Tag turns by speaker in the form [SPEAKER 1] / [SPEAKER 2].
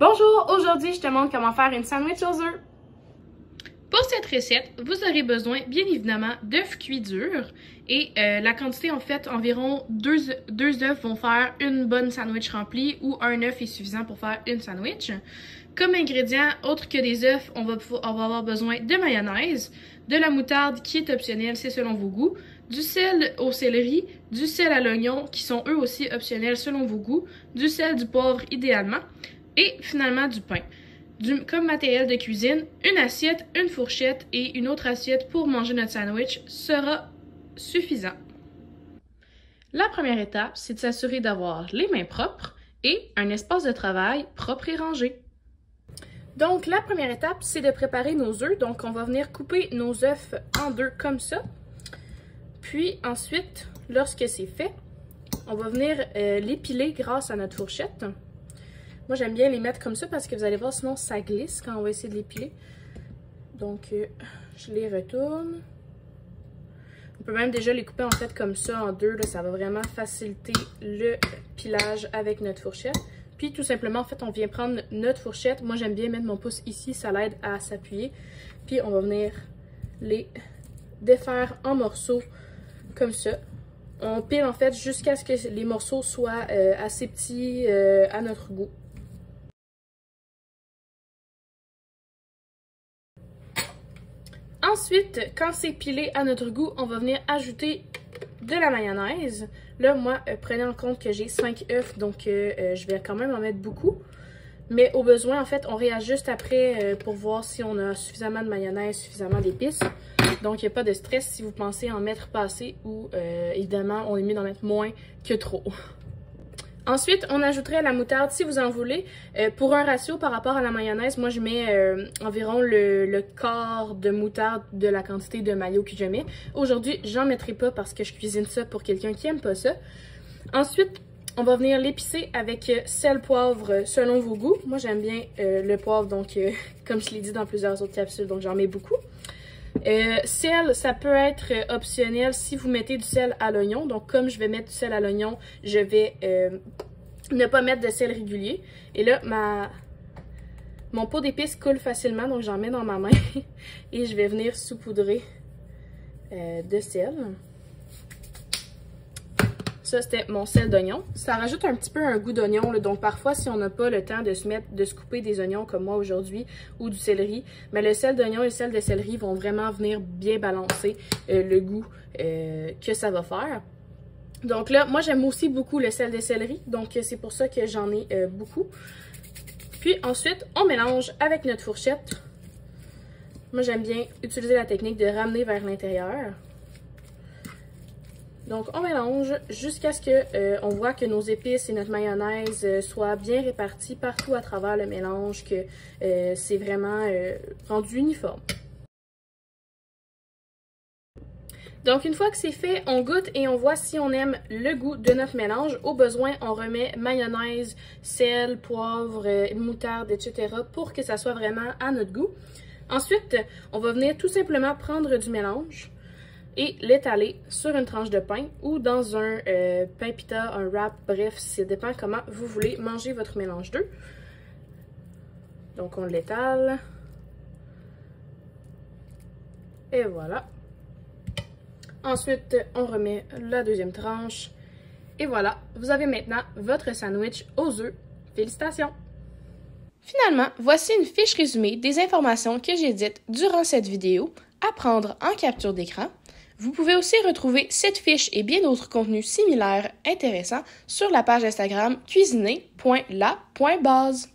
[SPEAKER 1] Bonjour, aujourd'hui je te montre comment faire une sandwich aux œufs.
[SPEAKER 2] Pour cette recette, vous aurez besoin bien évidemment d'œufs cuits durs et la quantité en fait, environ 2 œufs vont faire une bonne sandwich remplie ou un œuf est suffisant pour faire une sandwich. Comme ingrédients, autres que des œufs, on va avoir besoin de mayonnaise, de la moutarde qui est optionnelle, c'est selon vos goûts, du sel au céleri, du sel à l'oignon qui sont eux aussi optionnels selon vos goûts, du sel, du poivre idéalement et finalement du pain. Comme matériel de cuisine, une assiette, une fourchette et une autre assiette pour manger notre sandwich sera suffisant. La première étape, c'est de s'assurer d'avoir les mains propres et un espace de travail propre et rangé.
[SPEAKER 1] Donc la première étape, c'est de préparer nos œufs. Donc on va venir couper nos œufs en deux comme ça. Puis ensuite, lorsque c'est fait, on va venir les piler grâce à notre fourchette. Moi, j'aime bien les mettre comme ça parce que vous allez voir, sinon ça glisse quand on va essayer de les piler. Donc, je les retourne. On peut même déjà les couper en fait comme ça en deux. Là, ça va vraiment faciliter le pilage avec notre fourchette. Puis tout simplement, en fait, on vient prendre notre fourchette. Moi, j'aime bien mettre mon pouce ici, ça l'aide à s'appuyer. Puis on va venir les défaire en morceaux comme ça. On pile en fait jusqu'à ce que les morceaux soient assez petits à notre goût. Ensuite, quand c'est pilé à notre goût, on va venir ajouter de la mayonnaise. Là, moi, prenez en compte que j'ai 5 œufs, donc je vais quand même en mettre beaucoup. Mais au besoin, en fait, on réajuste après pour voir si on a suffisamment de mayonnaise, suffisamment d'épices. Donc, il n'y a pas de stress si vous pensez en mettre pas assez ou évidemment, on est mieux d'en mettre moins que trop. Ensuite, on ajouterait la moutarde si vous en voulez. Pour un ratio par rapport à la mayonnaise, moi je mets environ le quart de moutarde de la quantité de mayo que je mets. Aujourd'hui, j'en mettrai pas parce que je cuisine ça pour quelqu'un qui aime pas ça. Ensuite, on va venir l'épicer avec sel, poivre selon vos goûts. Moi j'aime bien le poivre, donc comme je l'ai dit dans plusieurs autres capsules, donc j'en mets beaucoup. Sel, ça peut être optionnel si vous mettez du sel à l'oignon. Donc, comme je vais mettre du sel à l'oignon, je vais ne pas mettre de sel régulier. Et là, mon pot d'épices coule facilement, donc j'en mets dans ma main. Et je vais venir saupoudrer de sel. Ça, c'était mon sel d'oignon. Ça rajoute un petit peu un goût d'oignon. Donc, parfois, si on n'a pas le temps de se couper des oignons comme moi aujourd'hui ou du céleri, mais le sel d'oignon et le sel de céleri vont vraiment venir bien balancer le goût que ça va faire. Donc là, moi, j'aime aussi beaucoup le sel de céleri. Donc, c'est pour ça que j'en ai beaucoup. Puis ensuite, on mélange avec notre fourchette. Moi, j'aime bien utiliser la technique de ramener vers l'intérieur. Donc, on mélange jusqu'à ce qu'on voit que nos épices et notre mayonnaise soient bien répartis partout à travers le mélange, que c'est vraiment rendu uniforme. Donc, une fois que c'est fait, on goûte et on voit si on aime le goût de notre mélange. Au besoin, on remet mayonnaise, sel, poivre, moutarde, etc. pour que ça soit vraiment à notre goût. Ensuite, on va venir tout simplement prendre du mélange et l'étaler sur une tranche de pain ou dans un pain pita, un wrap, bref, ça dépend comment vous voulez manger votre mélange d'œufs. Donc on l'étale. Et voilà. Ensuite, on remet la deuxième tranche. Et voilà, vous avez maintenant votre sandwich aux œufs. Félicitations! Finalement, voici une fiche résumée des informations que j'ai dites durant cette vidéo à prendre en capture d'écran. Vous pouvez aussi retrouver cette fiche et bien d'autres contenus similaires intéressants sur la page Instagram cuisiner.la.base.